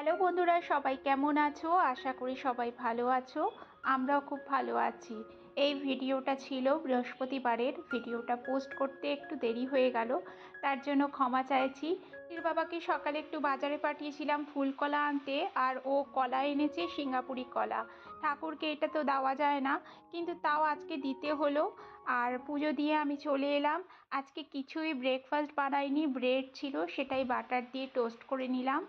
Hello বন্ধুরা, সবাই কেমন আছো? আশা করি সবাই ভালো আছো। আমরাও খুব ভালো আছি। এই ভিডিওটা ছিল বৃহস্পতিবারের। ভিডিওটা পোস্ট করতে একটু দেরি হয়ে গেল, তার জন্য ক্ষমা চাইছি। এর বাবাকে সকালে একটু বাজারে পাঠিয়েছিলাম ফুল কলা আনতে, আর ও কলা এনেছে সিঙ্গাপুরি কলা। ঠাকুরকে এটা তো দেওয়া যায় না, কিন্তু তাও আজকে দিতে হলো। আর পুজো দিয়ে আমি চলে এলাম। আজকে কিছুই ব্রেকফাস্ট বানাইনি, ব্রেড ছিল সেটাই বাটার দিয়ে টোস্ট করে নিলাম।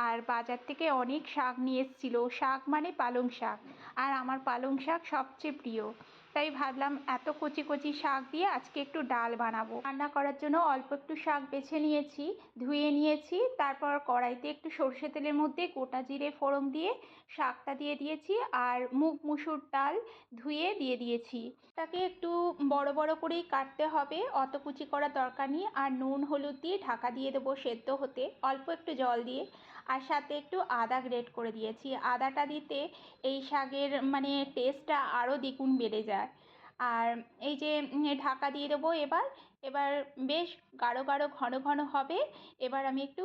আর বাজার থেকে অনেক শাক নিয়ে এসেছিলো, শাক মানে পালং শাক, আর আমার পালং শাক সবচেয়ে প্রিয়। তাই ভাবলাম এত কচি কচি শাক দিয়ে আজকে একটু ডাল বানাবো। রান্না করার জন্য অল্প একটু শাক বেছে নিয়েছি, ধুয়ে নিয়েছি। তারপর কড়াইতে একটু সর্ষে তেলের মধ্যে গোটা জিরে ফোড়ন দিয়ে শাকটা দিয়ে দিয়েছি, আর মুগ মুসুর ডাল ধুয়ে দিয়ে দিয়েছি। তাকে একটু বড় বড় করেই কাটতে হবে, অত কুচি করার দরকার নেই। আর নুন হলুদ দিয়ে ঢাকা দিয়ে দেবো সেদ্ধ হতে, অল্প একটু জল দিয়ে। আর সাথে একটু আদা গ্রেট করে দিয়েছি। আদাটা দিতে এই শাকের মানে টেস্টটা আরও দ্বিগুণ বেড়ে যায়। আর এই যে ঢাকা দিয়ে দেবো। এবার এবার বেশ গাঢ় গাঢ় ঘন ঘন হবে। এবার আমি একটু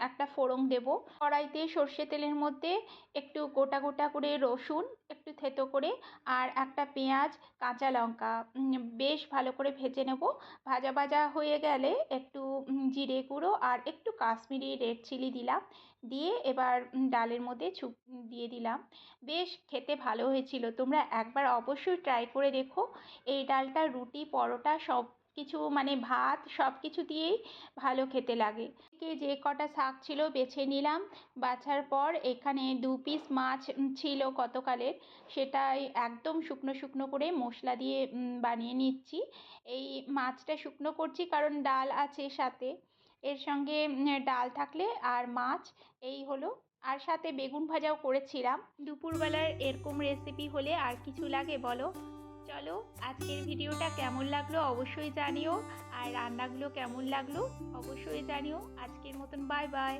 একটা ফোড়ন দেব। কড়াইতে সর্ষে তেলের মধ্যে একটু গোটা গোটা করে রসুন একটু থেতো করে, আর একটা পেঁয়াজ, কাঁচা লঙ্কা বেশ ভালো করে ভেজে নেব। ভাজা ভাজা হয়ে গেলে একটু জিরে গুঁড়ো আর একটু কাশ্মীরি রেড চিলি দিলাম। দিয়ে এবার ডালের মধ্যে দিয়ে দিলাম। বেশ খেতে ভালো হয়েছিল, তোমরা একবার অবশ্যই ট্রাই করে দেখো। এই ডালটা রুটি, পরোটা সব কিছু মানে ভাত সব কিছু দিয়েই ভালো খেতে লাগে। যে কটা শাক ছিল বেছে নিলাম। বাছার পর এখানে 2 পিস মাছ ছিল গতকালের, সেটাই একদম শুকনো শুকনো করে মশলা দিয়ে বানিয়ে নিচ্ছি। এই মাছটা শুকনো করছি কারণ ডাল আছে সাথে। এর সঙ্গে ডাল থাকলে আর মাছ, এই হলো। আর সাথে বেগুন ভাজাও করেছিলাম। দুপুরবেলার এরকম রেসিপি হলে আর কিছু লাগে বলো? চলো, আজকের ভিডিওটা কেমন লাগলো অবশ্যই জানিও, আর রান্নাগুলো কেমন লাগলো অবশ্যই জানিও। আজকের মতন বাই বাই।